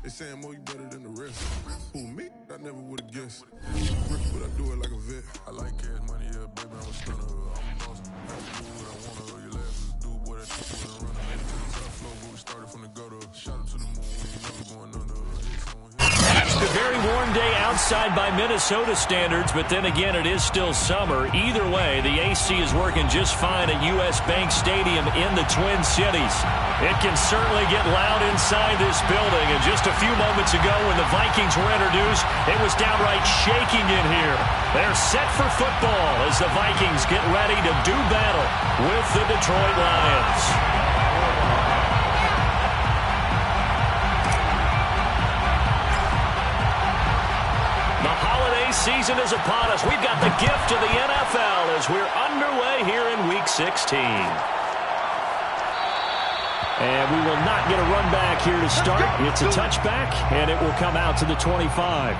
They saying more you better than the rest. Who, me? I never would've guessed. Rich, but I do it like a vet. I like cash money, yeah, baby, I'm a stunner. I'm a boss. I can do what I wanna. Your last is do, boy, that shit wasn't running. Made it to the top floor, but we started from the gutter. Shout out to the moon, we ain't never going under. It's a very warm day outside by Minnesota standards, but then again, it is still summer. Either way, the AC is working just fine at U.S. Bank Stadium in the Twin Cities. It can certainly get loud inside this building, and just a few moments ago when the Vikings were introduced, it was downright shaking in here. They're set for football as the Vikings get ready to do battle with the Detroit Lions. Season is upon us. We've got the gift of the NFL as we're underway here in Week 16. And we will not get a run back here to start. It's a touchback, and it will come out to the 25.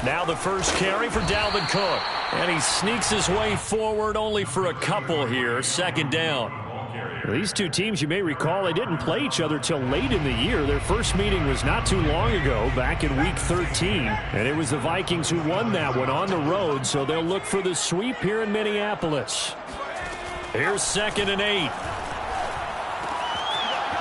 Now the first carry for Dalvin Cook. And he sneaks his way forward only for a couple here. Second down. These two teams, you may recall, they didn't play each other till late in the year. Their first meeting was not too long ago, back in Week 13. And it was the Vikings who won that one on the road, so they'll look for the sweep here in Minneapolis. Here's 2nd and 8.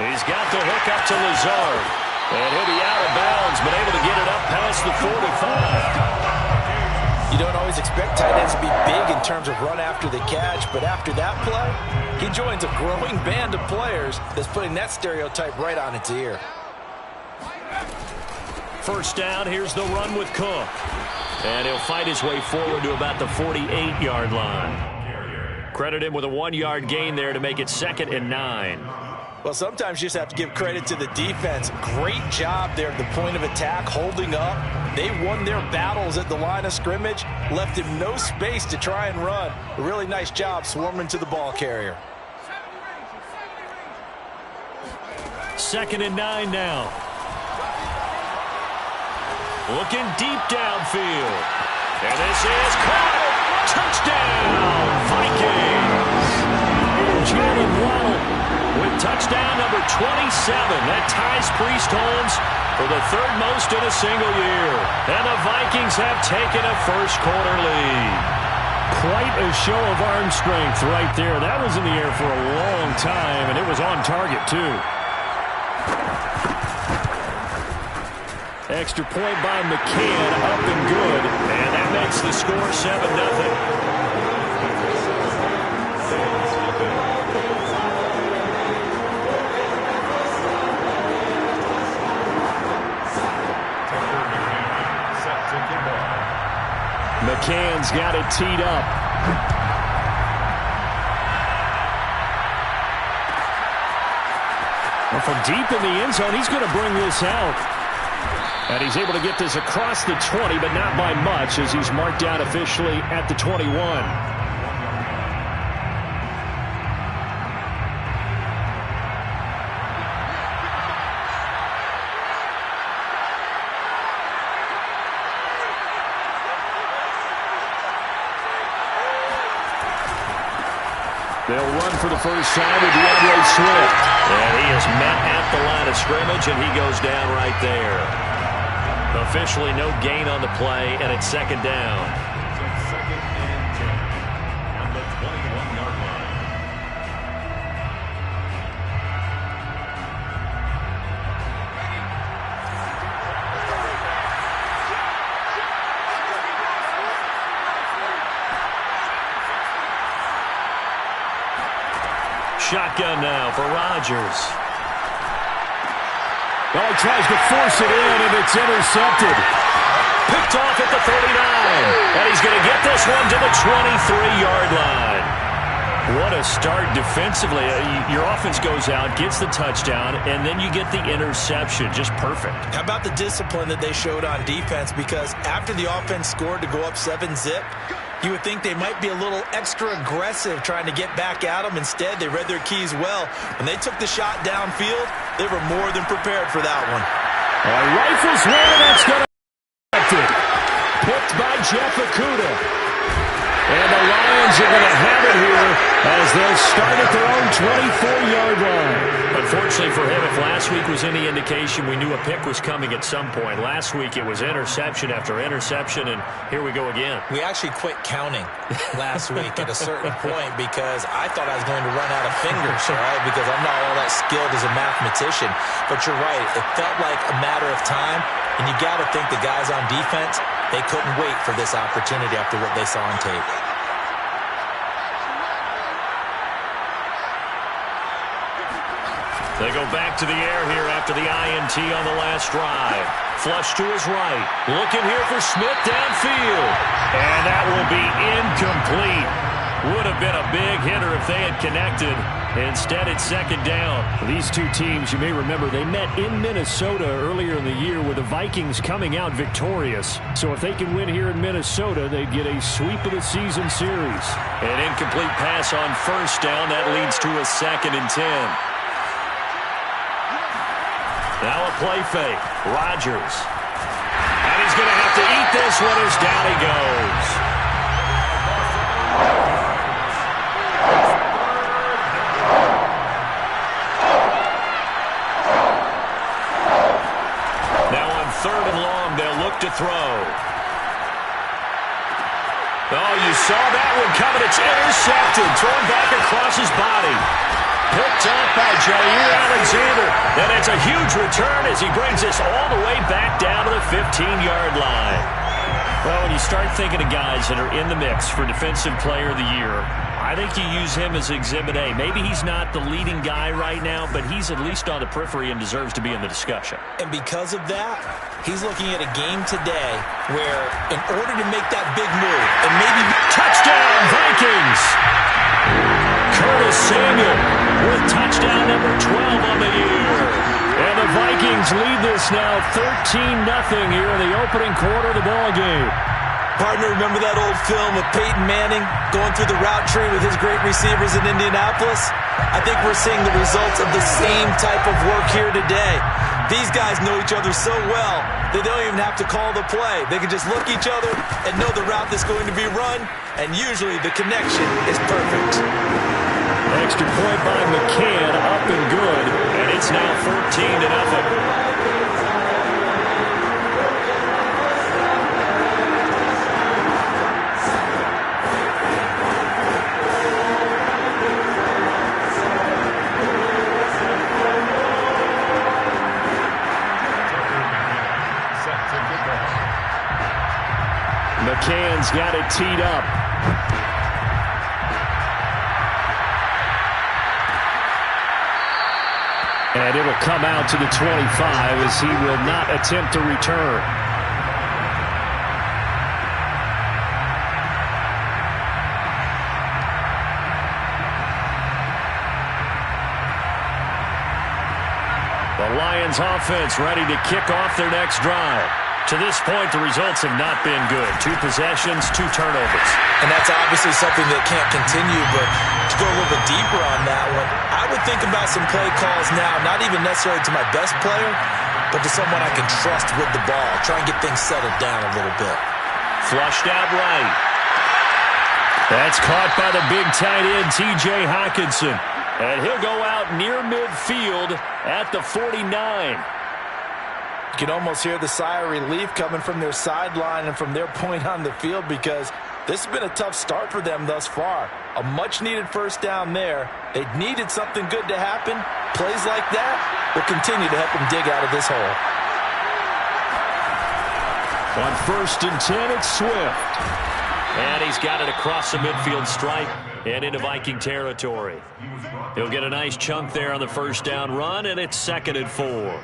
He's got the hook up to Lazard. And he'll be out of bounds, but able to get it up past the 45. You don't always expect tight ends to be big in terms of run after the catch, but after that play, he joins a growing band of players that's putting that stereotype right on its ear. First down, here's the run with Cook. And he'll fight his way forward to about the 48-yard line. Credit him with a 1-yard gain there to make it 2nd and 9. Well, sometimes you just have to give credit to the defense. Great job there at the point of attack, holding up. They won their battles at the line of scrimmage, left him no space to try and run. A really nice job swarming to the ball carrier. 2nd and 9 now. Looking deep downfield. And this is caught. Touchdown, Vikings. Jalen Waddle with touchdown number 27. That ties Priest Holmes for the 3rd most in a single year. And the Vikings have taken a first-quarter lead. Quite a show of arm strength right there. That was in the air for a long time, and it was on target, too. Extra point by McCann, up and good. And that makes the score 7-0. McCann's got it teed up. Well, from deep in the end zone, he's going to bring this out. And he's able to get this across the 20, but not by much, as he's marked down officially at the 21. They'll run for the first time with DeAndre Swift. And he is met at the line of scrimmage, and he goes down right there. Officially no gain on the play, and it's 2nd down. Second and 10 on the 21-yard line. Shotgun now for Rodgers. Oh, he tries to force it in, and it's intercepted. Picked off at the 39. And he's going to get this one to the 23-yard line. What a start defensively. Your offense goes out, gets the touchdown, and then you get the interception. Just perfect. How about the discipline that they showed on defense? Because after the offense scored to go up 7-zip, You would think they might be a little extra aggressive trying to get back at them. Instead, they read their keys well. When they took the shot downfield, they were more than prepared for that one. Rifles one, that's going to be picked by Jeff Okudah. And the Lions are going to have it here as they'll start at their own 24-yard line. Unfortunately for him, if last week was any indication, we knew a pick was coming at some point. Last week it was interception after interception, and here we go again. We actually quit counting last week at a certain point because I thought I was going to run out of fingers, all right, because I'm not all that skilled as a mathematician. But you're right, it felt like a matter of time, and you got to think the guys on defense, they couldn't wait for this opportunity after what they saw on tape. They go back to the air here after the INT on the last drive. Flush to his right. Looking here for Smith downfield. And that will be incomplete. Would have been a big hitter if they had connected. Instead, it's second down. These two teams, you may remember, they met in Minnesota earlier in the year with the Vikings coming out victorious. So if they can win here in Minnesota, they'd get a sweep of the season series. An incomplete pass on first down. That leads to a 2nd and 10. Now a play fake. Rodgers. And he's going to have to eat this one as down he goes. Now on 3rd and long, they'll look to throw. Oh, you saw that one coming. It's intercepted. Thrown back across his body. Picked up by Jair Alexander. And it's a huge return as he brings this all the way back down to the 15-yard line. Well, when you start thinking of guys that are in the mix for Defensive Player of the Year, I think you use him as Exhibit A. Maybe he's not the leading guy right now, but he's at least on the periphery and deserves to be in the discussion. And because of that, he's looking at a game today where in order to make that big move, and maybe touchdown Vikings! Curtis Samuel with touchdown number 12 on the year. And the Vikings lead this now 13-0 here in the opening quarter of the ball game. Partner, remember that old film of Peyton Manning going through the route tree with his great receivers in Indianapolis? I think we're seeing the results of the same type of work here today. These guys know each other so well that they don't even have to call the play. They can just look each other and know the route that's going to be run, and usually the connection is perfect. Extra point by McCann, up and good, and it's now 14-0. McCann's got it teed up. And it'll come out to the 25 as he will not attempt to return. The Lions offense ready to kick off their next drive. To this point, the results have not been good. 2 possessions, 2 turnovers. And that's obviously something that can't continue, but to go a little bit deeper on that one, I would think about some play calls now, not even necessarily to my best player, but to someone I can trust with the ball. Try and get things settled down a little bit. Flushed out right. That's caught by the big tight end, T.J. Hockenson. And he'll go out near midfield at the 49. You can almost hear the sigh of relief coming from their sideline and from their point on the field because this has been a tough start for them thus far. A much-needed first down there. They needed something good to happen. Plays like that will continue to help them dig out of this hole. On 1st and 10, it's Swift. And he's got it across the midfield stripe and into Viking territory. He'll get a nice chunk there on the first down run, and it's 2nd and 4.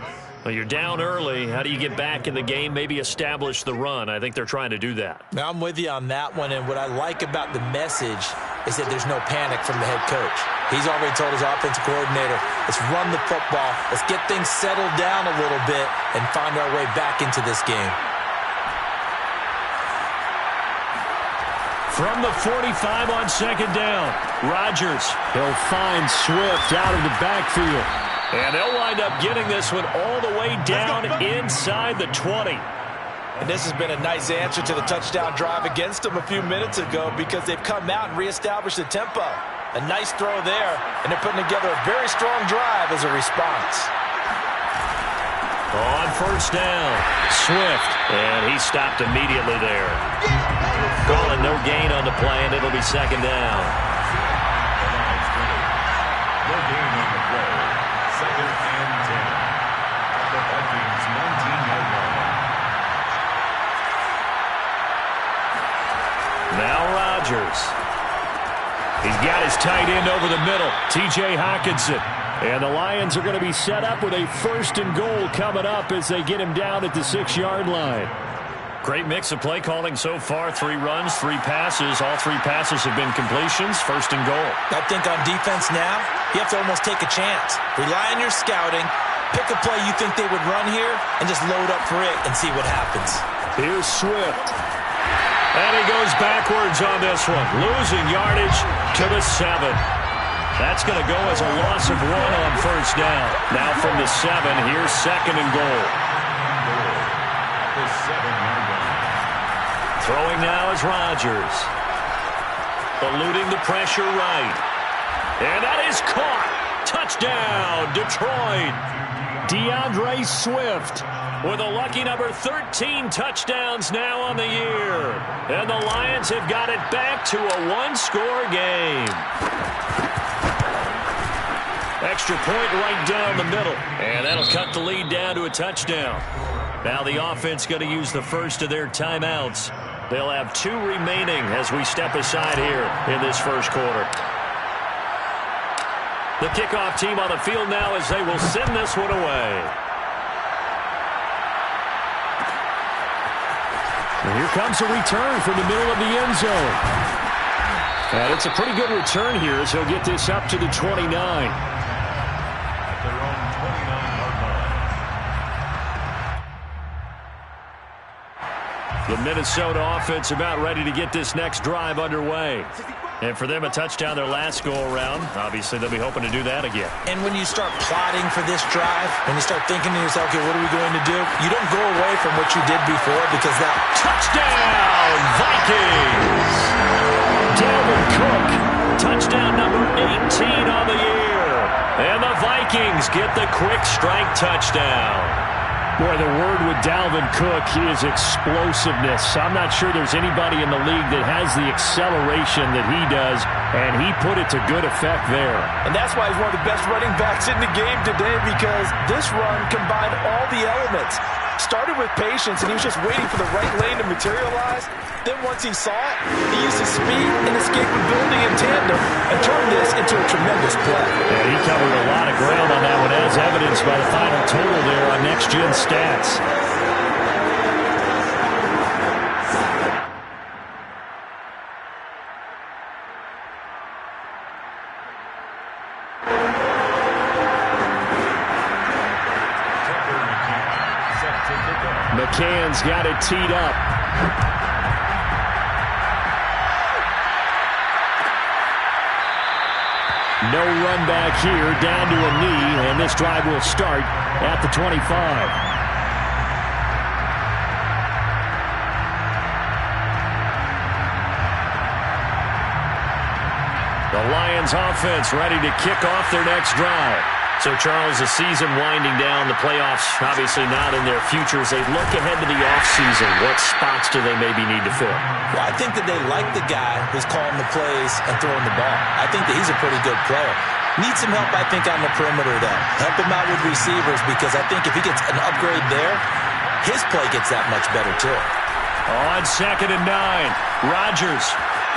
Well, you're down early. How do you get back in the game? Maybe establish the run. I think they're trying to do that. Now, I'm with you on that one, and what I like about the message is that there's no panic from the head coach. He's already told his offensive coordinator, let's run the football, let's get things settled down a little bit and find our way back into this game. From the 45 on second down, Rodgers. He'll find Swift out of the backfield. And they'll wind up getting this one all the way down inside the 20. And this has been a nice answer to the touchdown drive against them a few minutes ago because they've come out and reestablished the tempo. A nice throw there, and they're putting together a very strong drive as a response. On first down, Swift, and he stopped immediately there. Calling no gain on the play, and it'll be second down. No gain on the play. Second and 10. The Vikings 19-yard line. Now Rodgers. He's got his tight end over the middle, T.J. Hockenson. And the Lions are going to be set up with a first and goal coming up as they get him down at the 6-yard line. Great mix of play calling so far. 3 runs, 3 passes. All 3 passes have been completions. First and goal. I think on defense now, you have to almost take a chance. Rely on your scouting. Pick a play you think they would run here and just load up for it and see what happens. Here's Swift. And he goes backwards on this one. Losing yardage to the 7. That's going to go as a loss of 1 on first down. Now from the 7, here's second and goal. The 7-yard line. Throwing now is Rodgers. Eluding the pressure right. And that is caught. Touchdown, Detroit. DeAndre Swift with a lucky number 13 touchdowns now on the year. And the Lions have got it back to a 1-score game. Extra point right down the middle. And that'll cut the lead down to a touchdown. Now the offense going to use the first of their timeouts. They'll have 2 remaining as we step aside here in this first quarter. The kickoff team on the field now as they will send this one away. And here comes a return from the middle of the end zone. And it's a pretty good return here as he'll get this up to the 29. Their own 29-yard line. The Minnesota offense about ready to get this next drive underway. And for them, a touchdown their last go-around. Obviously, they'll be hoping to do that again. And when you start plotting for this drive, when you start thinking to yourself, okay, what are we going to do? You don't go away from what you did before because that touchdown, Vikings! Dalvin Cook, touchdown number 18 on the year. And the Vikings get the quick strike touchdown. Boy, the word with Dalvin Cook is explosiveness. I'm not sure there's anybody in the league that has the acceleration that he does, and he put it to good effect there. And that's why he's one of the best running backs in the game today because this run combined all the elements. Started with patience, and he was just waiting for the right lane to materialize. Then once he saw it, he used his speed and escapability in tandem and turned this into a tremendous play. And he covered a lot of ground on that one, as evidenced by the final total there on Next Gen Stats. McCann's got it teed up. No run back here, down to a knee, and this drive will start at the 25. The Lions offense ready to kick off their next drive. So, Charles, the season winding down, the playoffs obviously not in their future. As they look ahead to the offseason, what spots do they maybe need to fill? Well, I think that they like the guy who's calling the plays and throwing the ball. I think that he's a pretty good player. Needs some help, I think, on the perimeter, though. Help him out with receivers because I think if he gets an upgrade there, his play gets that much better, too. On second and 9, Rodgers.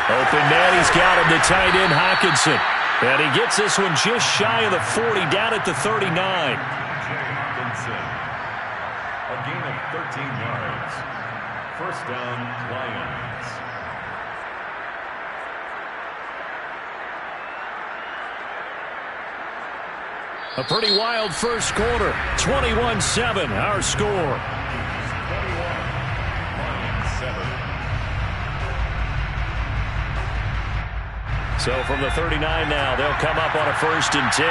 Open man, he's got him, the tight end, Hockenson. And he gets this one just shy of the 40, down at the 39. Hockenson. A gain of 13 yards. First down, Lions. A pretty wild first quarter. 21-7, our score. 21, Lions 7. So from the 39 now, they'll come up on a 1st and 10.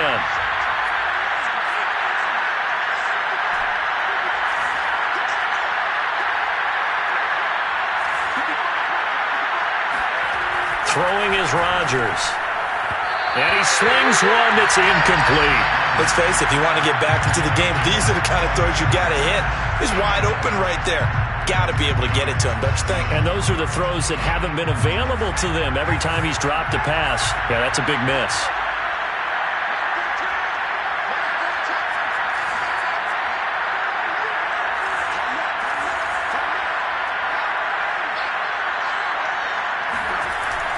Throwing is Rodgers. And he slings one that's incomplete. Let's face it, if you want to get back into the game, these are the kind of throws you got to hit. He's wide open right there. Got to be able to get it to him, don't you think? And those are the throws that haven't been available to them every time he's dropped a pass. Yeah, that's a big miss.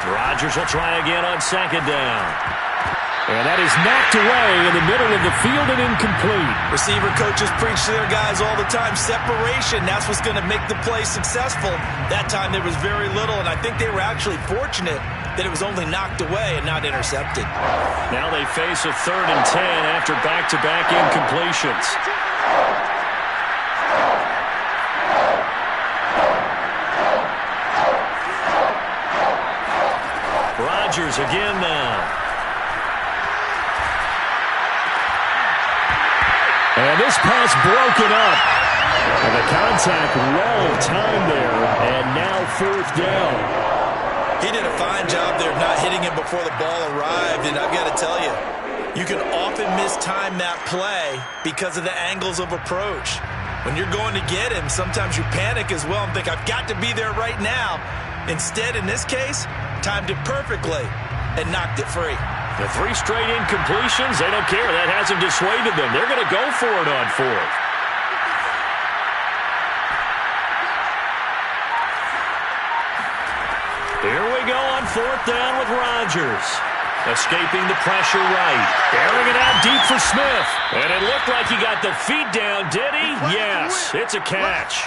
Rodgers will try again on 2nd down. And that is knocked away in the middle of the field and incomplete. Receiver coaches preach to their guys all the time. Separation, that's what's going to make the play successful. That time there was very little, and I think they were actually fortunate that it was only knocked away and not intercepted. Now they face a 3rd and 10 after back-to-back incompletions. Rodgers again now. And this pass broken up. And the contact well timed there. And now 4th down. He did a fine job there of not hitting him before the ball arrived. And I've got to tell you, you can often mistime that play because of the angles of approach. When you're going to get him, sometimes you panic as well and think, I've got to be there right now. Instead, in this case, timed it perfectly and knocked it free. The 3 straight incompletions, they don't care. That hasn't dissuaded them. They're going to go for it on 4th. Here we go on 4th down with Rodgers. Escaping the pressure right. Airing it out deep for Smith. And it looked like he got the feet down, did he? Yes, it's a catch.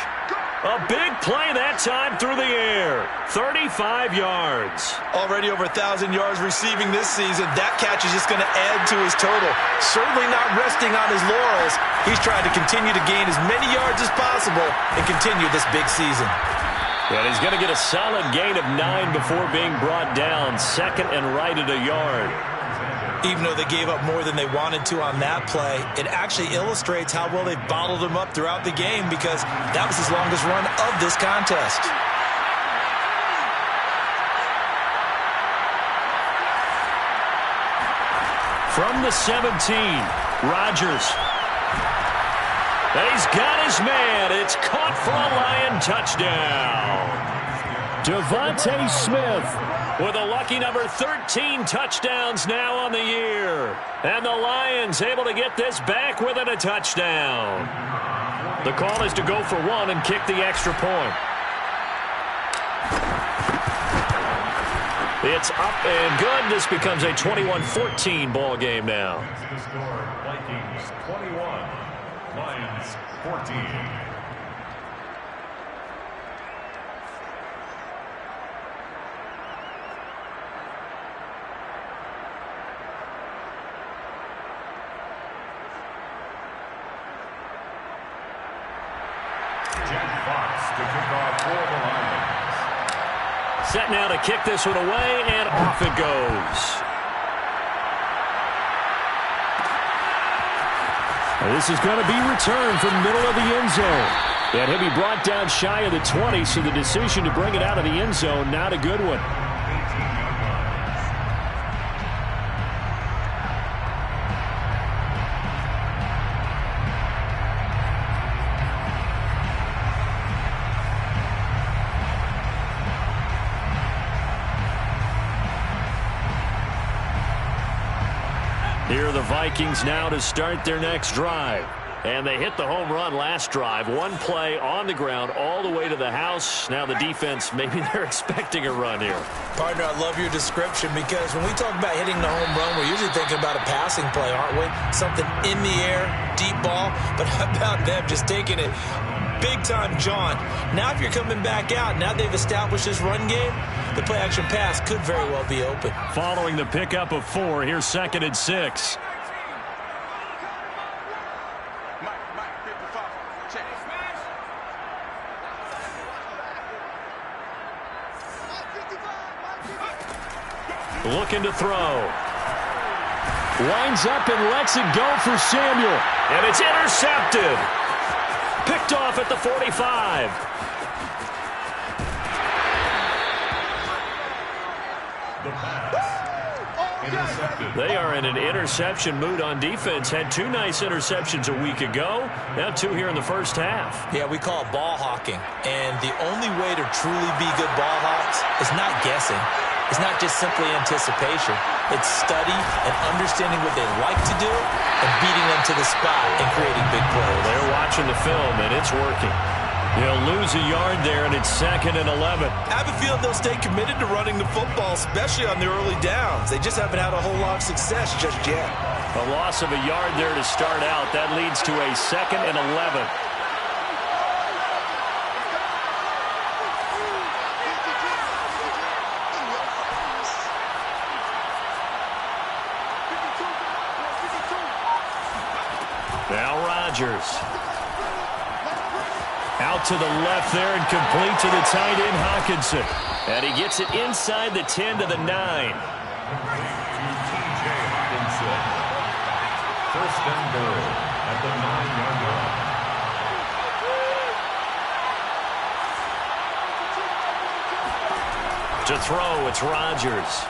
A big play that time through the air. 35 yards. Already over 1,000 yards receiving this season. That catch is just going to add to his total. Certainly not resting on his laurels. He's trying to continue to gain as many yards as possible and continue this big season. And he's going to get a solid gain of 9 before being brought down. 2nd and right at a yard. Even though they gave up more than they wanted to on that play, it actually illustrates how well they've bottled him up throughout the game because that was his longest run of this contest. From the 17, Rodgers. He's got his man. It's caught for a Lion touchdown. Devontae Smith with a lucky number 13 touchdowns now on the year. And the Lions able to get this back within a touchdown. The call is to go for 1 and kick the extra point. It's up and good. This becomes a 21-14 ball game now. The score, Vikings 21, Lions 14. Jack Fox to kick off for the Lions. Set now to kick this one away, and off it goes. And this is going to be returned from the middle of the end zone. And he'll be brought down shy of the 20, so the decision to bring it out of the end zone, not a good one. Here are the Vikings now to start their next drive. And they hit the home run last drive. One play on the ground all the way to the house. Now the defense, maybe they're expecting a run here. Partner, I love your description because when we talk about hitting the home run, we're usually thinking about a passing play, aren't we? Something in the air, deep ball. But how about them just taking it big-time jaunt? Now if you're coming back out, now they've established this run game, the play-action pass could very well be open. Following the pickup of 4, here's 2nd and 6. looking to throw. Winds up and lets it go for Samuel. And it's intercepted. Picked off at the 45. The pass. Intercepted. They are in an interception mood on defense. Had 2 nice interceptions a week ago. Now 2 here in the first half. Yeah, we call it ball hawking. And the only way to truly be good ball hawks is not guessing. It's not just simply anticipation. It's study and understanding what they like to do and beating them to the spot and creating big plays. They're watching the film, and it's working. They'll lose a yard there, and it's 2nd and 11. I have a feeling they'll stay committed to running the football, especially on the early downs. They just haven't had a whole lot of success just yet. A loss of a yard there to start out. That leads to a 2nd and 11. Now Rodgers. Out to the left there and complete to the tight end, Hockenson. And he gets it inside the 10 to the 9. T.J. Hockenson. 1st and goal at the 9-yard line. To throw, it's Rodgers.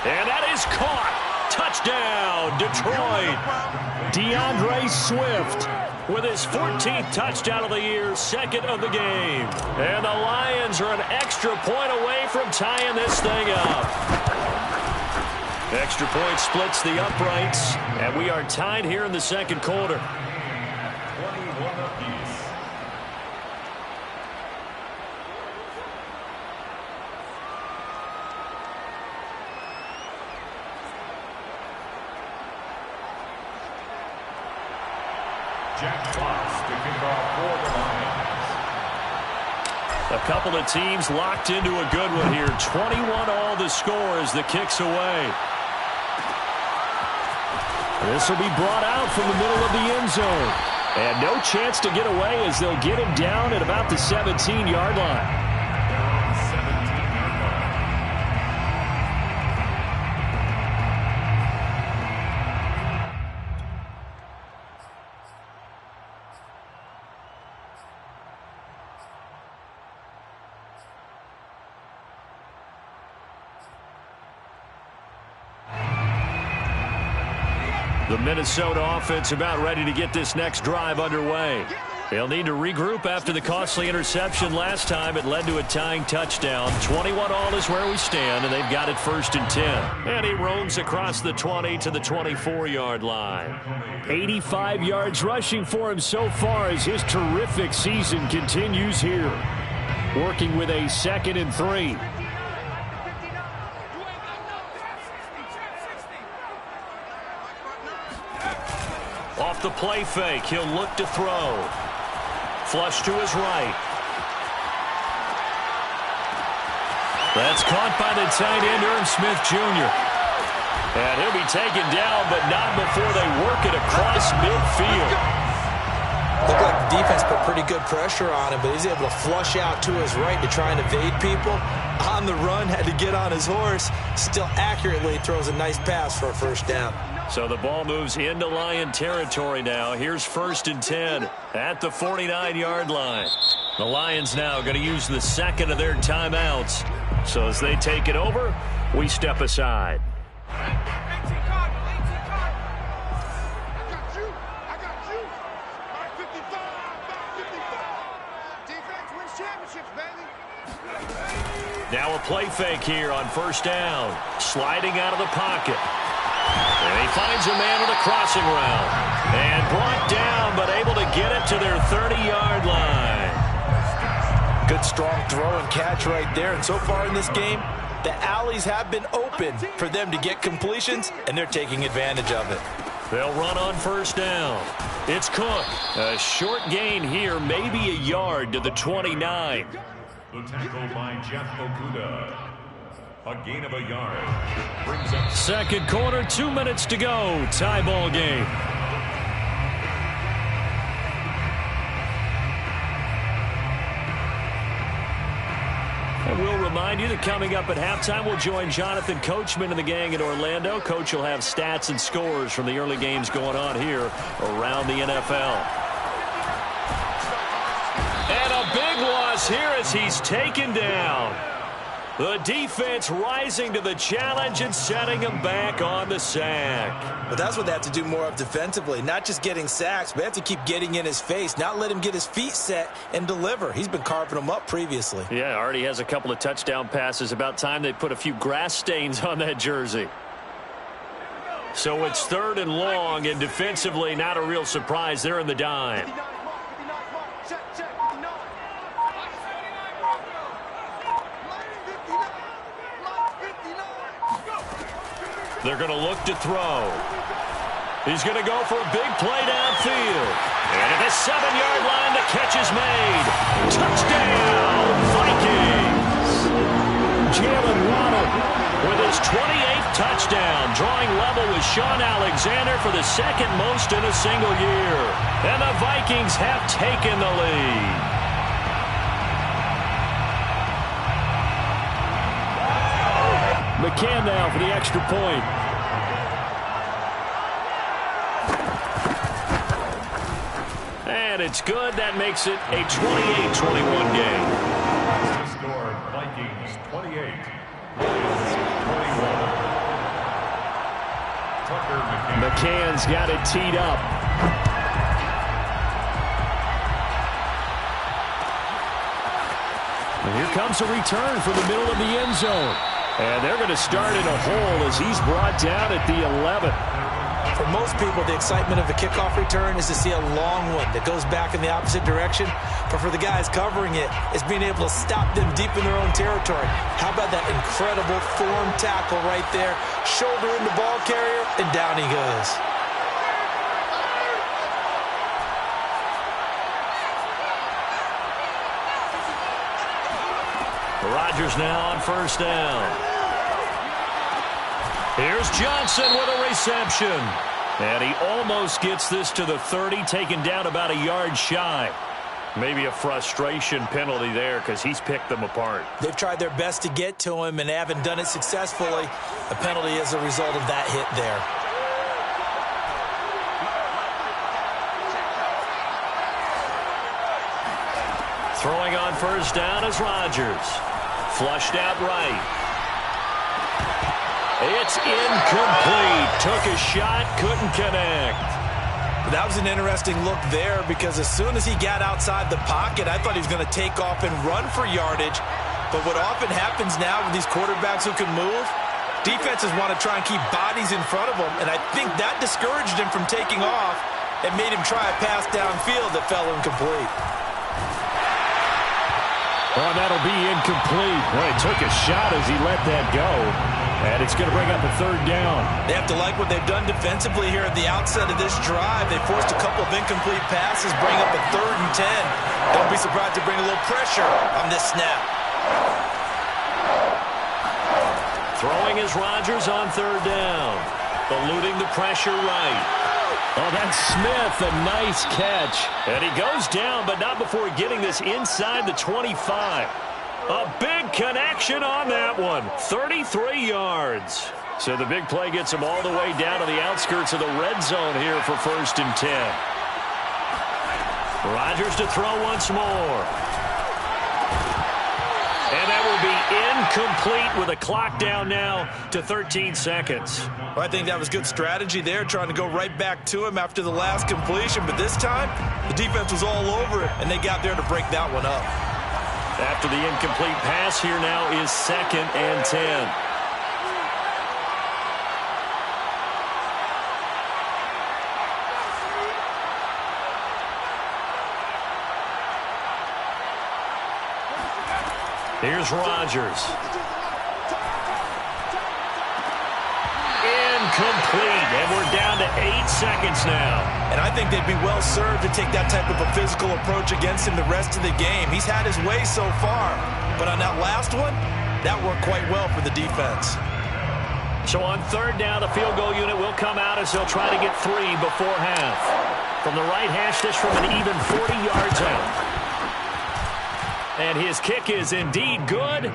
And that is caught. Touchdown, Detroit. DeAndre Swift with his 14th touchdown of the year, 2nd of the game. And the Lions are an extra point away from tying this thing up. Extra point splits the uprights, and we are tied here in the 2nd quarter. 21 apiece. Jack Fox to kick off for the Lions. A couple of teams locked into a good one here. 21-all the score as the kick's away. This will be brought out from the middle of the end zone. And no chance to get away as they'll get him down at about the 17-yard line. The Minnesota offense about ready to get this next drive underway. They'll need to regroup after the costly interception last time. It led to a tying touchdown. 21-all is where we stand, and they've got it 1st and 10. And he roams across the 20 to the 24-yard line. 85 yards rushing for him so far as his terrific season continues here. Working with a 2nd and 3. Off the play fake, he'll look to throw. Flush to his right. That's caught by the tight end, Irv Smith Jr. And he'll be taken down, but not before they work it across midfield. Looked like the defense put pretty good pressure on him, but he's able to flush out to his right to try and evade people. On the run, had to get on his horse. Still accurately throws a nice pass for a 1st down. So the ball moves into Lion territory now. Here's 1st and 10 at the 49-yard line. The Lions now going to use the 2nd of their timeouts. So as they take it over, we step aside. Now a play fake here on 1st down. Sliding out of the pocket. And he finds a man with a crossing route. And brought down, but able to get it to their 30-yard line. Good strong throw and catch right there. And so far in this game, the alleys have been open for them to get completions, and they're taking advantage of it. They'll run on 1st down. It's Cook. A short gain here, maybe a yard to the 29. The tackle by Jeff Okudah. A gain of a yard. Brings up 2nd quarter, 2 minutes to go. Tie ball game. And we'll remind remind you that coming up at halftime, we'll join Jonathan Coachman and the gang in Orlando. Coach will have stats and scores from the early games going on here around the NFL. And a big loss here as he's taken down. The defense rising to the challenge and setting him back on the sack. But that's what they have to do more of defensively. Not just getting sacks, but they have to keep getting in his face. Not let him get his feet set and deliver. He's been carving them up previously. Yeah, already has a couple of touchdown passes. About time they put a few grass stains on that jersey. So it's 3rd and long, and defensively not a real surprise. They're in the dime. They're going to look to throw. He's going to go for a big play downfield. And at the 7-yard line, the catch is made. Touchdown, Vikings! Jalen Waddle with his 28th touchdown, drawing level with Sean Alexander for the 2nd most in a single year. And the Vikings have taken the lead. McCann now for the extra point. And it's good. That makes it a 28-21 game. Score Vikings 28. Tucker McCann. McCann's got it teed up. And here comes a return from the middle of the end zone. And they're going to start in a hole as he's brought down at the 11. For most people, the excitement of the kickoff return is to see a long one that goes back in the opposite direction. But for the guys covering it, it's being able to stop them deep in their own territory. How about that incredible form tackle right there? Shoulder in the ball carrier, and down he goes. Rodgers now on 1st down. Here's Johnson with a reception. And he almost gets this to the 30, taken down about a yard shy. Maybe a frustration penalty there because he's picked them apart. They've tried their best to get to him and haven't done it successfully. A penalty as a result of that hit there. Throwing on 1st down is Rodgers. Flushed out right. It's incomplete. Took a shot, couldn't connect. That was an interesting look there because as soon as he got outside the pocket, I thought he was going to take off and run for yardage. But what often happens now with these quarterbacks who can move, defenses want to try and keep bodies in front of them, and I think that discouraged him from taking off and made him try a pass downfield that fell incomplete. Oh, that'll be incomplete. Well, he took a shot as he let that go. And it's going to bring up a 3rd down. They have to like what they've done defensively here at the outset of this drive. They forced a couple of incomplete passes, bring up a 3rd and 10. Don't be surprised to bring a little pressure on this snap. Throwing is Rodgers on 3rd down. Eluding the pressure right. Oh, that's Smith, a nice catch. And he goes down, but not before getting this inside the 25. A big connection on that one. 33 yards. So the big play gets him all the way down to the outskirts of the red zone here for 1st and 10. Rodgers to throw once more. And that will be incomplete with a clock down now to 13 seconds. Well, I think that was good strategy there, trying to go right back to him after the last completion. But this time, the defense was all over it, and they got there to break that one up. After the incomplete pass, here now is 2nd and 10. Here's Rodgers. Incomplete, and we're down to 8 seconds now. And I think they'd be well served to take that type of a physical approach against him the rest of the game. He's had his way so far, but on that last one, that worked quite well for the defense. So on 3rd down, the field goal unit will come out as they'll try to get 3 before half. From the right hash, this from an even 40 yards out. And his kick is indeed good.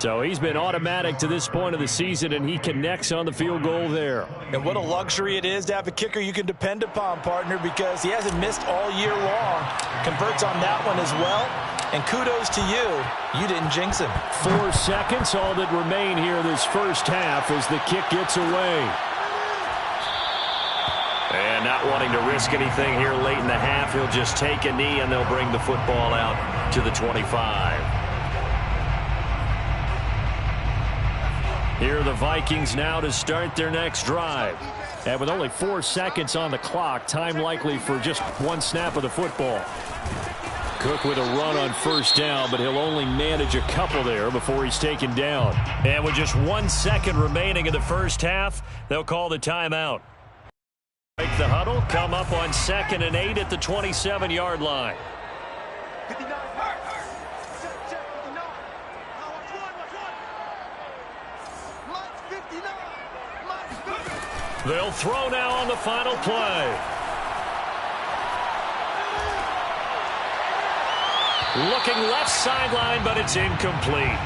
So he's been automatic to this point of the season, and he connects on the field goal there. And what a luxury it is to have a kicker you can depend upon, partner, because he hasn't missed all year long. Converts on that one as well. And kudos to you. You didn't jinx him. 4 seconds, all that remain here this first half as the kick gets away. And not wanting to risk anything here late in the half, he'll just take a knee and they'll bring the football out to the 25. Here are the Vikings now to start their next drive. And with only 4 seconds on the clock, time likely for just one snap of the football. Cook with a run on first down, but he'll only manage a couple there before he's taken down. And with just 1 second remaining in the first half, they'll call the timeout. Break the huddle, come up on 2nd and 8 at the 27-yard line. They'll throw now on the final play. Looking left sideline, but it's incomplete.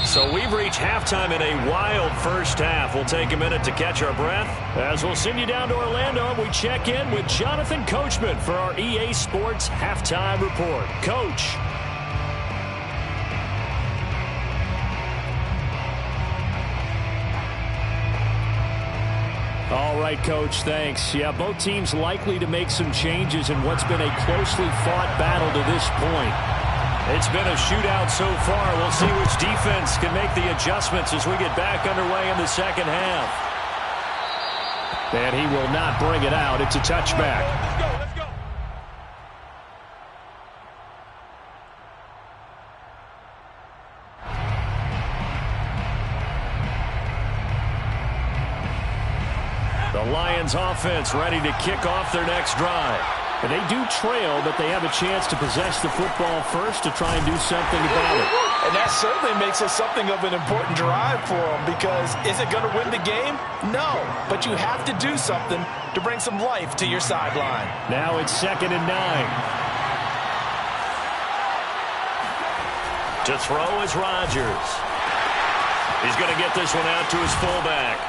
So we've reached halftime in a wild first half. We'll take a minute to catch our breath as we'll send you down to Orlando and we check in with Jonathan Coachman for our EA Sports Halftime Report. Coach. All right, Coach, thanks. Yeah, both teams likely to make some changes in what's been a closely fought battle to this point. It's been a shootout so far. We'll see which defense can make the adjustments as we get back underway in the second half. And he will not bring it out. It's a touchback. Let's go, let's go. The Lions offense ready to kick off their next drive. And they do trail, but they have a chance to possess the football first to try and do something about it. And that certainly makes it something of an important drive for them, because is it going to win the game? No, but you have to do something to bring some life to your sideline. Now it's 2nd and 9. To throw is Rodgers. He's going to get this one out to his fullback.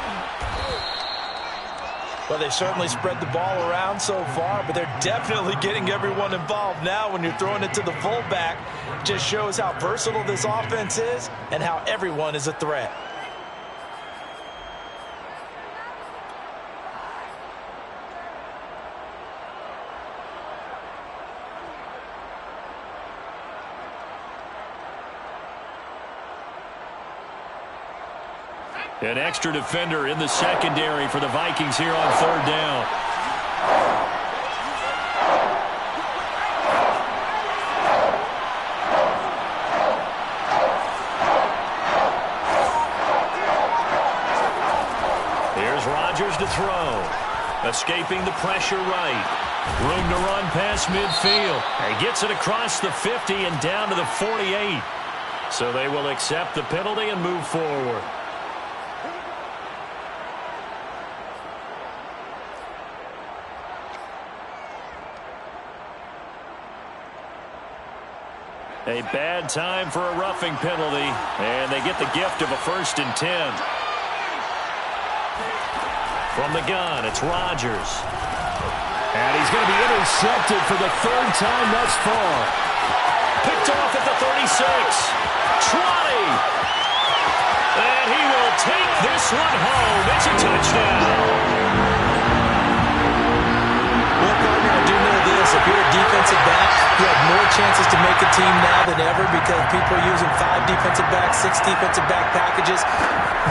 Well, they've certainly spread the ball around so far, but they're definitely getting everyone involved now when you're throwing it to the fullback. Just shows how versatile this offense is and how everyone is a threat. An extra defender in the secondary for the Vikings here on 3rd down. Here's Rodgers to throw. Escaping the pressure right. Room to run past midfield. And gets it across the 50 and down to the 48. So they will accept the penalty and move forward. A bad time for a roughing penalty, and they get the gift of a 1st and 10. From the gun, it's Rodgers. And he's going to be intercepted for the 3rd time thus far. Picked off at the 36. Trotty. And he will take this one home. It's a touchdown. Well, partner, I do know this. If you're a defensive back, you have more chances to make a team now than ever because people are using 5 defensive backs, 6 defensive back packages.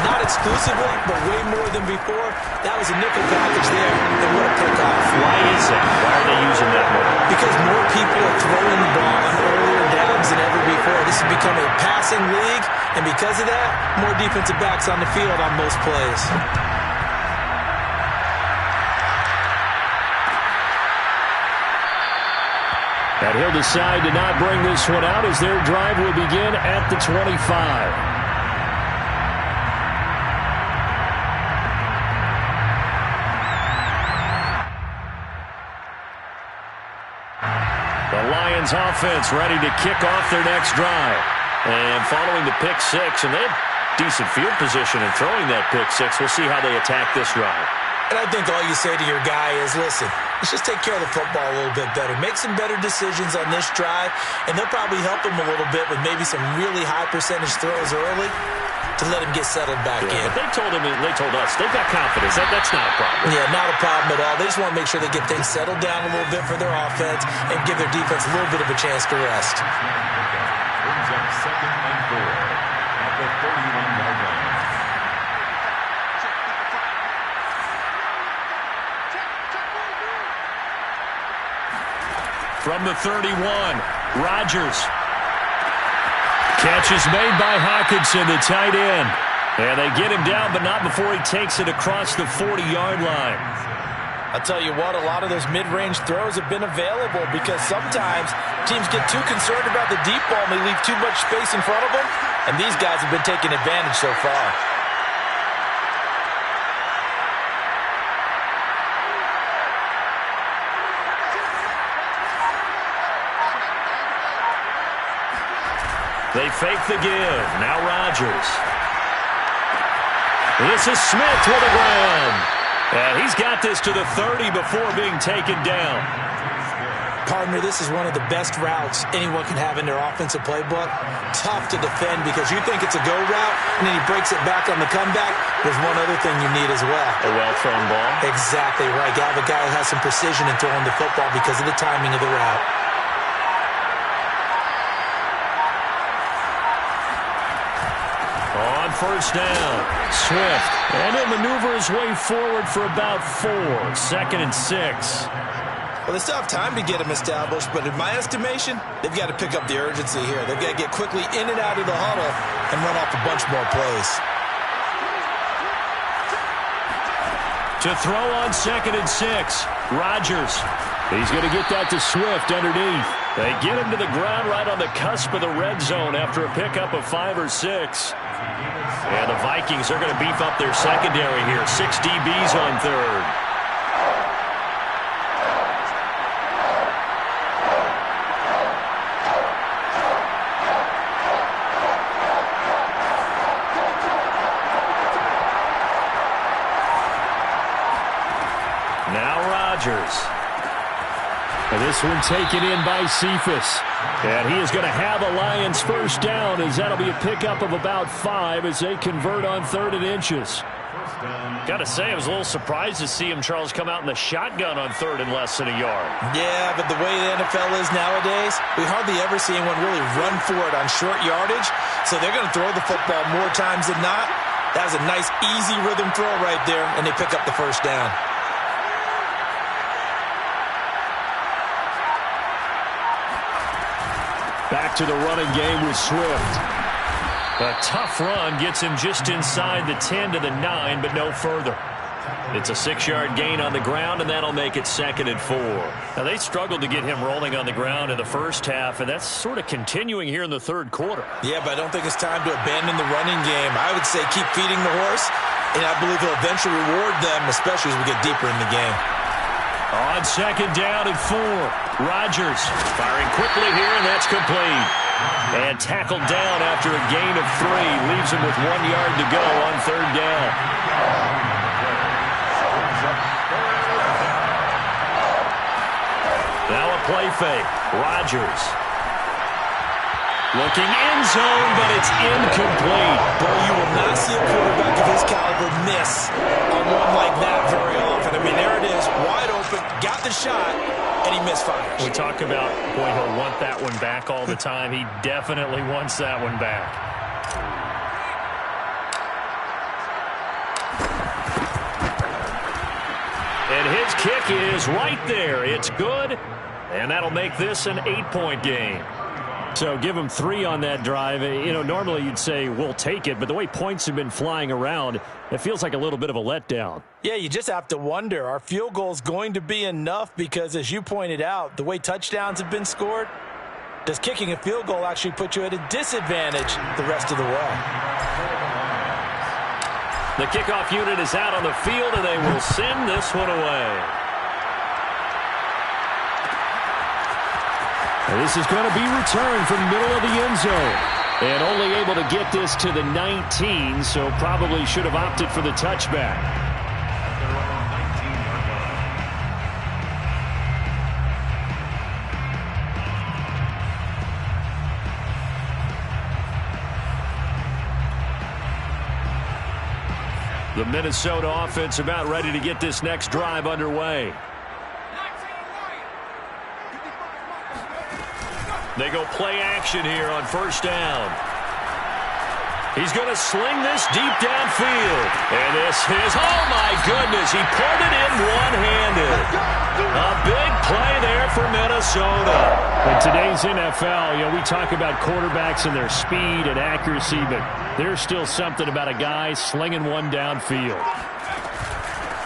Not exclusively, but way more than before. That was a nickel package there, and what a pickoff. Why is that? Why are they using that more? Because more people are throwing the ball on earlier downs than ever before. This has become a passing league, and because of that, more defensive backs on the field on most plays. And he'll decide to not bring this one out as their drive will begin at the 25. The Lions offense ready to kick off their next drive. And following the pick six, and they had decent field position in throwing that pick six. We'll see how they attack this drive. And I think all you say to your guy is, listen, let's just take care of the football a little bit better. Make some better decisions on this drive, and they'll probably help him a little bit with maybe some really high percentage throws early to let him get settled back in. But they told us, they've got confidence. That's not a problem. Yeah, not a problem at all. They just want to make sure they get things settled down a little bit for their offense and give their defense a little bit of a chance to rest. Brings up 2nd and 4 at the 31-yard line. From the 31, Rodgers. Catch is made by Hockenson, the tight end. And they get him down, but not before he takes it across the 40-yard line. I'll tell you what, a lot of those mid-range throws have been available because sometimes teams get too concerned about the deep ball and they leave too much space in front of them, and these guys have been taking advantage so far. They fake the give. Now Rodgers. This is Smith to the ground. And he's got this to the 30 before being taken down. Partner, this is one of the best routes anyone can have in their offensive playbook. Tough to defend because you think it's a go route, and then he breaks it back on the comeback. There's one other thing you need as well. A well-thrown ball. Exactly right. You have a guy who has some precision in throwing the football because of the timing of the route. On first down, Swift. And he'll maneuver his way forward for about 4. 2nd and 6. Well, they still have time to get him established, but in my estimation, they've got to pick up the urgency here. They've got to get quickly in and out of the huddle and run off a bunch more plays. To throw on 2nd and 6, Rodgers. He's going to get that to Swift underneath. They get him to the ground right on the cusp of the red zone after a pickup of 5 or 6. And the Vikings are going to beef up their secondary here. 6 DBs on third. Now Rodgers. And this one taken in by Cephas. And he is going to have a Lions first down as that'll be a pickup of about 5 as they convert on 3rd and inches. Got to say, I was a little surprised to see him, Charles, come out in the shotgun on 3rd and less than a yard. Yeah, but the way the NFL is nowadays, we hardly ever see anyone really run for it on short yardage. So they're going to throw the football more times than not. That was a nice, easy rhythm throw right there, and they pick up the first down. Back to the running game with Swift. A tough run gets him just inside the 10 to the 9, but no further. It's a 6-yard gain on the ground, and that'll make it 2nd and 4. Now, they struggled to get him rolling on the ground in the first half, and that's sort of continuing here in the 3rd quarter. Yeah, but I don't think it's time to abandon the running game. I would say keep feeding the horse, and I believe he'll eventually reward them, especially as we get deeper in the game. On 2nd down and 4, Rodgers firing quickly here, and that's complete. And tackled down after a gain of 3. Leaves him with 1 yard to go on 3rd down. Now a play fake. Rodgers. Looking end zone, but it's incomplete. Boy, you will not see a quarterback of his caliber miss on one like that very often. I mean, there it is, wide open, got the shot, and he misfires. We talk about, boy, he'll want that one back all the time. He definitely wants that one back. And his kick is right there. It's good, and that'll make this an 8-point game. So give him 3 on that drive. You know, normally you'd say, we'll take it, but the way points have been flying around, it feels like a little bit of a letdown. Yeah, you just have to wonder, are field goals going to be enough? Because as you pointed out, the way touchdowns have been scored, does kicking a field goal actually put you at a disadvantage the rest of the way? The kickoff unit is out on the field, and they will send this one away. This is going to be returned from middle of the end zone. And only able to get this to the 19, so probably should have opted for the touchback. At their own 19-yard line. The Minnesota offense about ready to get this next drive underway. They go play action here on first down. He's going to sling this deep downfield. And this is, oh my goodness, he put it in one-handed. A big play there for Minnesota. In today's NFL, we talk about quarterbacks and their speed and accuracy, but there's still something about a guy slinging one downfield.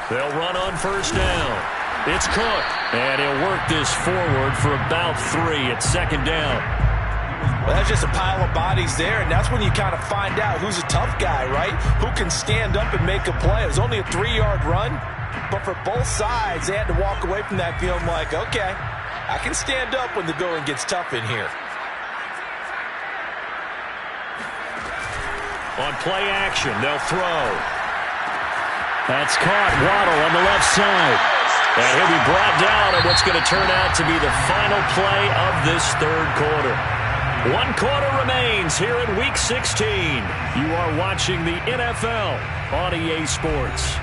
They'll run on first down. It's Cook, and he'll work this forward for about 3 at second down. Well, that's just a pile of bodies there, and that's when you kind of find out who's a tough guy, right? Who can stand up and make a play. It was only a 3-yard run, but for both sides, they had to walk away from that feeling like, okay, I can stand up when the going gets tough in here. On play action, they'll throw. That's caught. Waddle on the left side. And he'll be brought down at what's going to turn out to be the final play of this third quarter. 1 quarter remains here in Week 16. You are watching the NFL on EA Sports.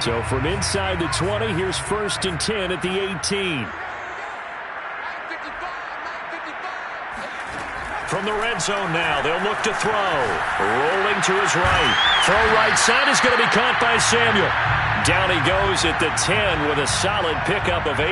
So from inside the 20, here's 1st and 10 at the 18. From the red zone now, they'll look to throw. Rolling to his right. Throw right side is going to be caught by Samuel. Down he goes at the 10 with a solid pickup of 8.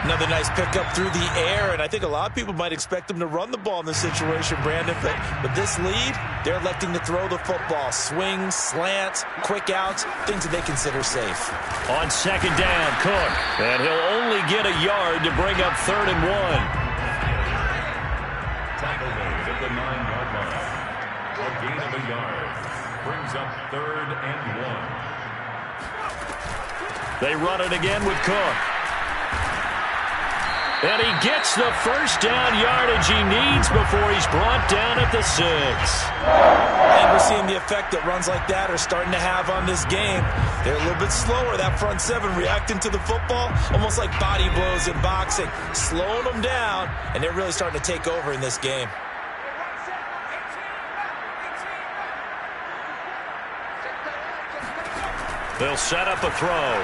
Another nice pickup through the air, and I think a lot of people might expect them to run the ball in this situation, Brandon. But with this lead, they're electing to throw the football. Swings, slants, quick outs, things that they consider safe. On second down, Cook. And he'll only get a yard to bring up 3rd and 1. Tackle made at the 9-yard line. A gain of a yard. Brings up 3rd and 1. They run it again with Cook. And he gets the first down yardage he needs before he's brought down at the 6. And we're seeing the effect that runs like that are starting to have on this game. They're a little bit slower, that front 7, reacting to the football, almost like body blows in boxing, slowing them down, and they're really starting to take over in this game. They'll set up a throw.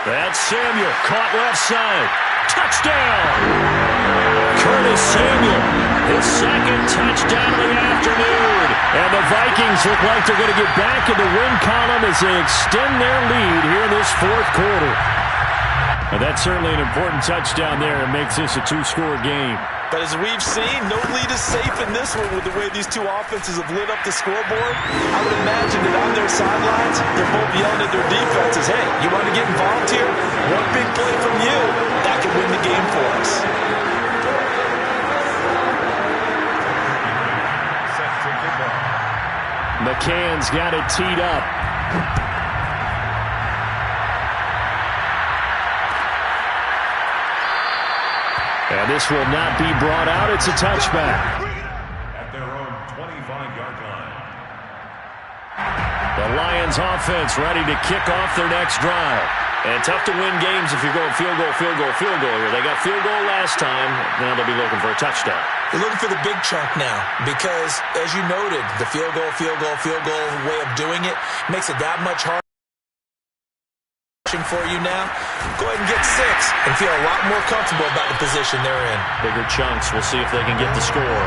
That's Samuel, caught left side. Touchdown! Curtis Samuel, his 2nd touchdown of the afternoon. And the Vikings look like they're going to get back in the win column as they extend their lead here in this 4th quarter. And that's certainly an important touchdown there. It makes this a 2-score game. But as we've seen, no lead is safe in this one with the way these two offenses have lit up the scoreboard. I would imagine that on their sidelines, they're both yelling at their defenses, hey, you want to get involved here? One big play from you, that could win the game for us. Set to kick off. McCann's got it teed up. And this will not be brought out. It's a touchback. At their own 25-yard line. The Lions offense ready to kick off their next drive. And tough to win games if you're going field goal, field goal, field goal here. They got field goal last time. Now they'll be looking for a touchdown. They're looking for the big chunk now because, as you noted, the field goal way of doing it makes it that much harder for you now. Go ahead and get 6 and feel a lot more comfortable about the position they're in. Bigger chunks. We'll see if they can get the score.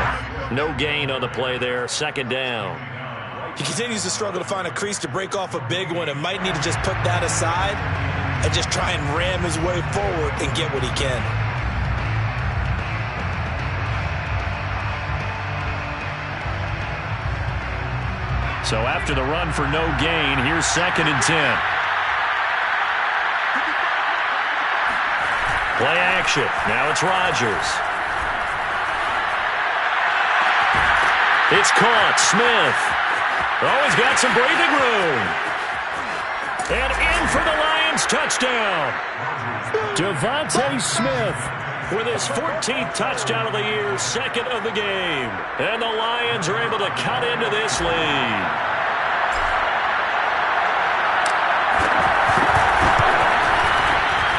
No gain on the play there. 2nd down. He continues to struggle to find a crease to break off a big one and might need to just put that aside and just try and ram his way forward and get what he can. So after the run for no gain, here's 2nd and 10. Play action. Now it's Rodgers. It's caught. Smith. Oh, he's got some breathing room. And in for the Lions touchdown. Devontae Smith with his 14th touchdown of the year, second of the game. And the Lions are able to cut into this lead.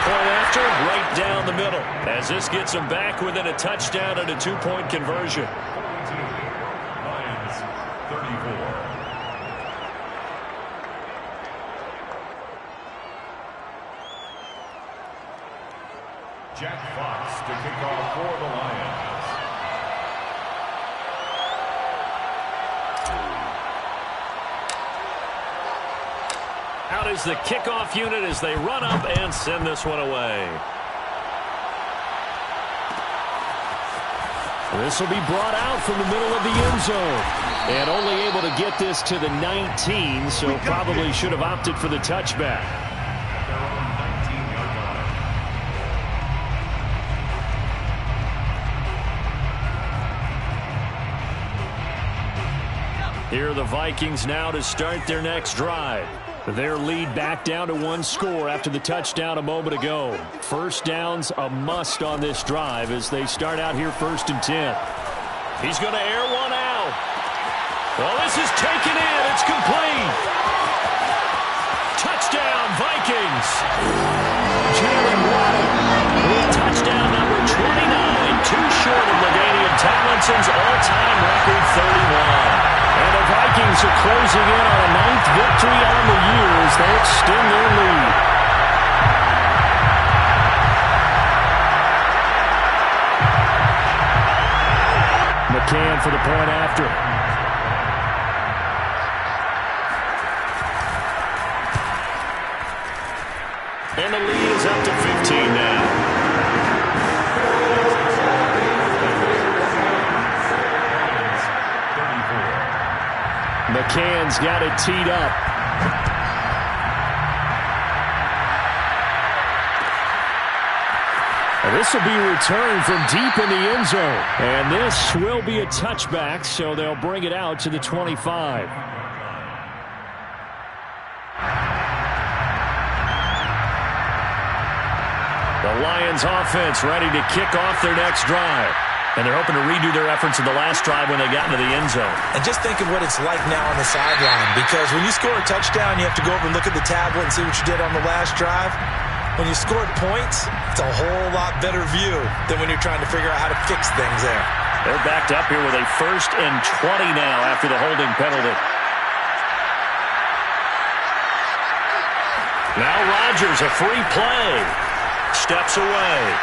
Point after, right down the middle, as this gets them back within a touchdown and a 2-point conversion. Lions 34. Jack Fox to kick off for the Lions. Out is the kickoff unit as they run up and send this one away. This will be brought out from the middle of the end zone. And only able to get this to the 19, so probably should have opted for the touchback. Their own 19-yard line. Here are the Vikings now to start their next drive. Their lead back down to 1 score after the touchdown a moment ago. First down's a must on this drive as they start out here 1st and 10. He's going to air one out. Well, this is taken in. It's complete. Touchdown, Vikings. Jalen Waddle with touchdown number 29, too short of LaDainian Tomlinson's all-time record 31. And the Vikings are closing in on a 9th victory on the year as they extend their lead. McCann for the point after. And the lead is up to 15 now. McCann's got it teed up. And this will be returned from deep in the end zone. And this will be a touchback, so they'll bring it out to the 25. The Lions offense ready to kick off their next drive. And they're hoping to redo their efforts in the last drive when they got into the end zone. And just think of what it's like now on the sideline, because when you score a touchdown, you have to go over and look at the tablet and see what you did on the last drive. When you scored points, it's a whole lot better view than when you're trying to figure out how to fix things there. They're backed up here with a 1st and 20 now after the holding penalty. Now Rodgers, a free play. Steps away.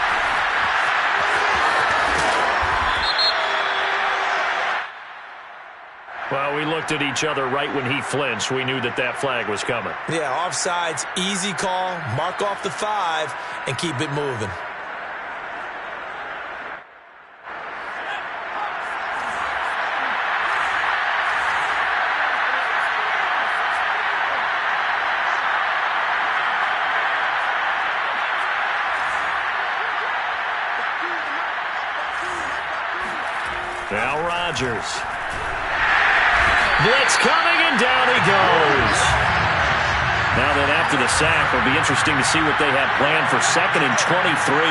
Well, we looked at each other right when he flinched. We knew that that flag was coming. Yeah, offsides, easy call, mark off the 5, and keep it moving. Now Rodgers. Blitz coming, and down he goes. Now then, after the sack, it'll be interesting to see what they have planned for 2nd and 23.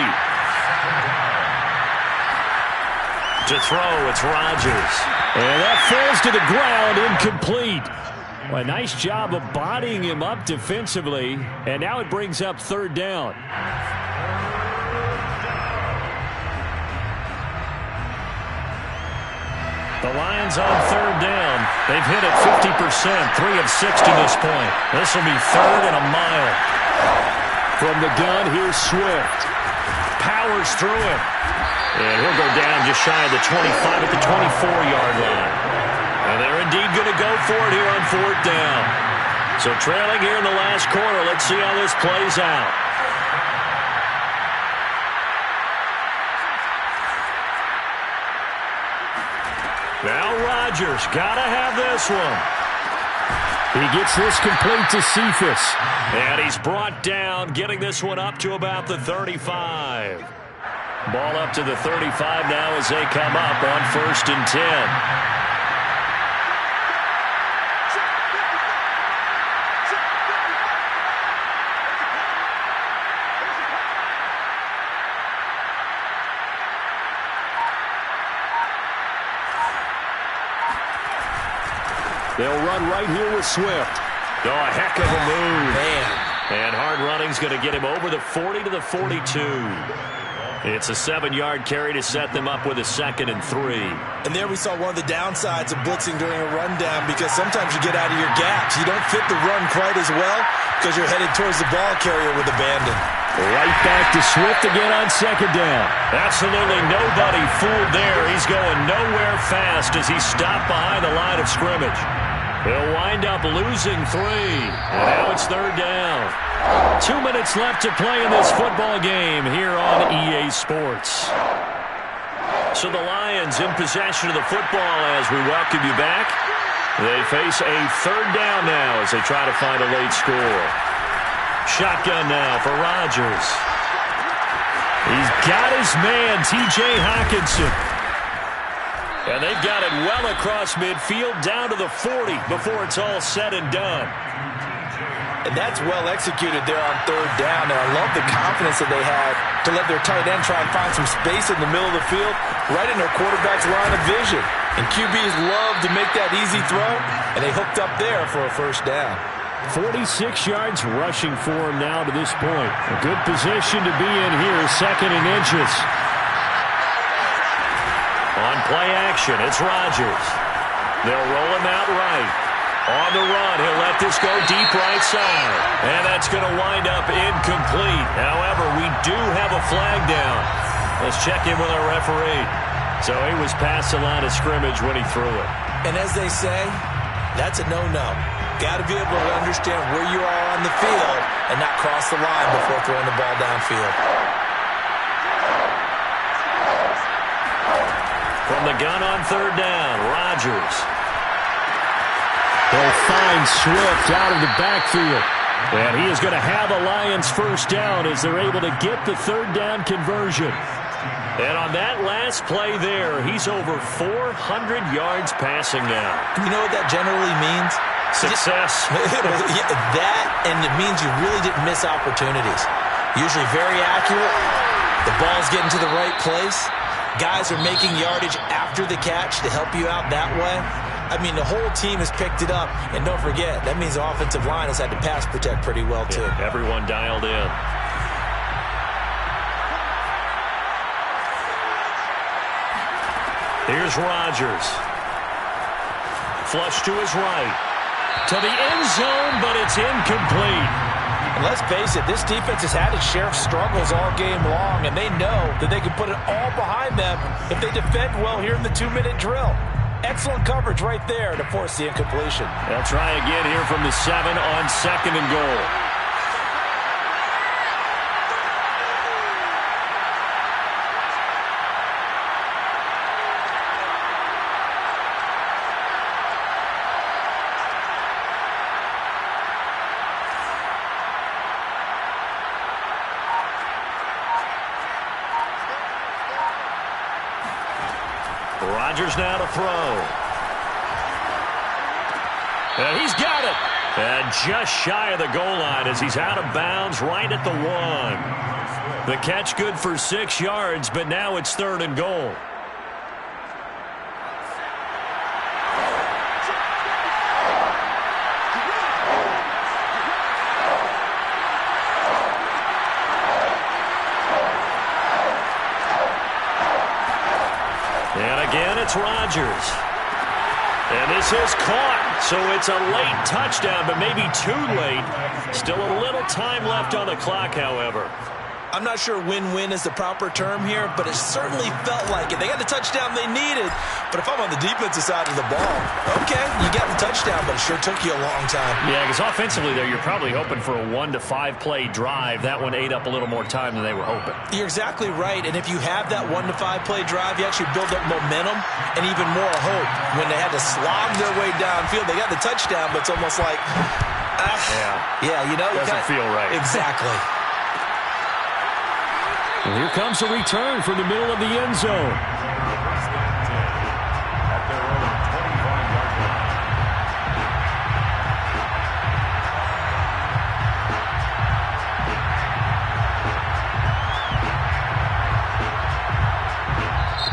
To throw, it's Rodgers. And that falls to the ground, incomplete. Well, a nice job of bodying him up defensively, and now it brings up 3rd down. The Lions on 3rd down. They've hit it 50%, 3 of 6 to this point. This will be 3rd and a mile. From the gun, here's Swift. Powers through it. And he'll go down just shy of the 25 at the 24-yard line. And they're indeed going to go for it here on 4th down. So trailing here in the last quarter, let's see how this plays out. Now Rodgers, got to have this one. He gets this complete to Cephas. And he's brought down, getting this one up to about the 35. Ball up to the 35 now as they come up on 1st and 10. They'll run right here with Swift. Oh, a heck of a move. Man. And hard running's going to get him over the 40 to the 42. It's a 7-yard carry to set them up with a 2nd and 3. And there we saw one of the downsides of blitzing during a rundown, because sometimes you get out of your gaps. You don't fit the run quite as well because you're headed towards the ball carrier with abandon. Right back to Swift again on 2nd down. Absolutely nobody fooled there. He's going nowhere fast as he stopped behind the line of scrimmage. He'll wind up losing 3. And now it's 3rd down. 2 minutes left to play in this football game here on EA Sports. So the Lions in possession of the football as we welcome you back. They face a 3rd down now as they try to find a late score. Shotgun now for Rodgers. He's got his man, T.J. Hockenson. And they've got it well across midfield down to the 40 before it's all said and done. And that's well executed there on 3rd down. And I love the confidence that they had to let their tight end try and find some space in the middle of the field, right in their quarterback's line of vision. And QBs love to make that easy throw, and they hooked up there for a 1st down. 46 yards rushing for him now to this point. A good position to be in here, 2nd and inches. On play action, it's Rodgers. They'll roll him out right. On the run, he'll let this go deep right side. And that's going to wind up incomplete. However, we do have a flag down. Let's check in with our referee. So he was past the line of scrimmage when he threw it. And as they say, that's a no-no. Got to be able to understand where you are on the field and not cross the line before throwing the ball downfield. From the gun on 3rd down, Rodgers. They'll find Swift out of the backfield. And he is going to have a Lions 1st down as they're able to get the 3rd down conversion. And on that last play there, he's over 400 yards passing now. You know what that generally means? Success. That, and it means you really didn't miss opportunities. Usually very accurate. The ball's getting to the right place. Guys are making yardage after the catch to help you out that way. I mean, the whole team has picked it up. And don't forget, that means the offensive line has had to pass protect pretty well, too. Yeah, everyone dialed in. Here's Rodgers. Flush to his right. To the end zone, but it's incomplete. And let's face it, this defense has had its share of struggles all game long, and they know that they can put it all behind them if they defend well here in the 2-minute drill. Excellent coverage right there to force the incompletion. They'll try again here from the 7 on 2nd and goal. Rodgers now to throw. And he's got it. And just shy of the goal line as he's out of bounds right at the 1. The catch good for 6 yards, but now it's 3rd and goal. And again, it's Rodgers. And this is caught, so it's a late touchdown, but maybe too late. Still a little time left on the clock, however. I'm not sure win-win is the proper term here, but it certainly felt like it. They got the touchdown they needed, but if I'm on the defensive side of the ball, okay, you got the touchdown, but it sure took you a long time. Yeah, because offensively there, you're probably hoping for a 1 to 5 play drive. That one ate up a little more time than they were hoping. You're exactly right, and if you have that 1 to 5 play drive, you actually build up momentum and even more hope. When they had to slog their way downfield, they got the touchdown, but it's almost like, yeah, you know, doesn't feel right. Exactly. And here comes a return from the middle of the end zone. At their own 25-yard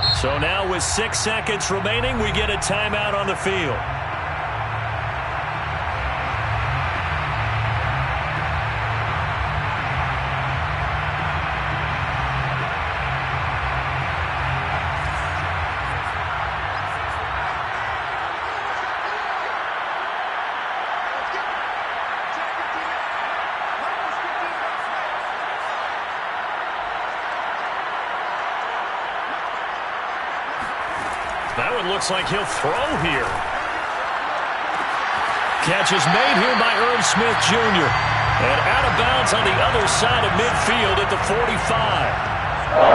line. So now with 6 seconds remaining, we get a timeout on the field. That one looks like he'll throw here. Catch is made here by Irv Smith Jr. And out of bounds on the other side of midfield at the 45.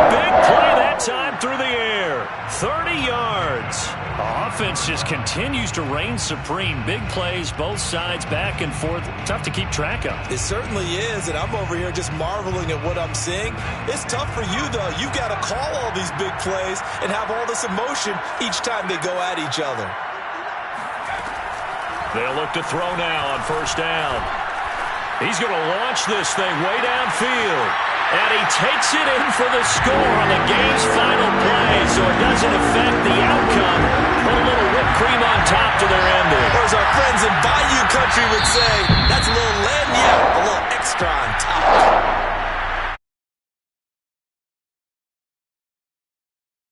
Big play that time through the air. 30 yards. The offense just continues to reign supreme. Big plays, both sides, back and forth. Tough to keep track of. It certainly is, and I'm over here just marveling at what I'm seeing. It's tough for you, though. You've got to call all these big plays and have all this emotion each time they go at each other. They'll look to throw now on first down. He's going to launch this thing way downfield. And he takes it in for the score on the game's final play, so it doesn't affect the outcome. Put a little whipped cream on top to their ending. Or as our friends in Bayou Country would say, that's a little lagniappe, a little extra on top.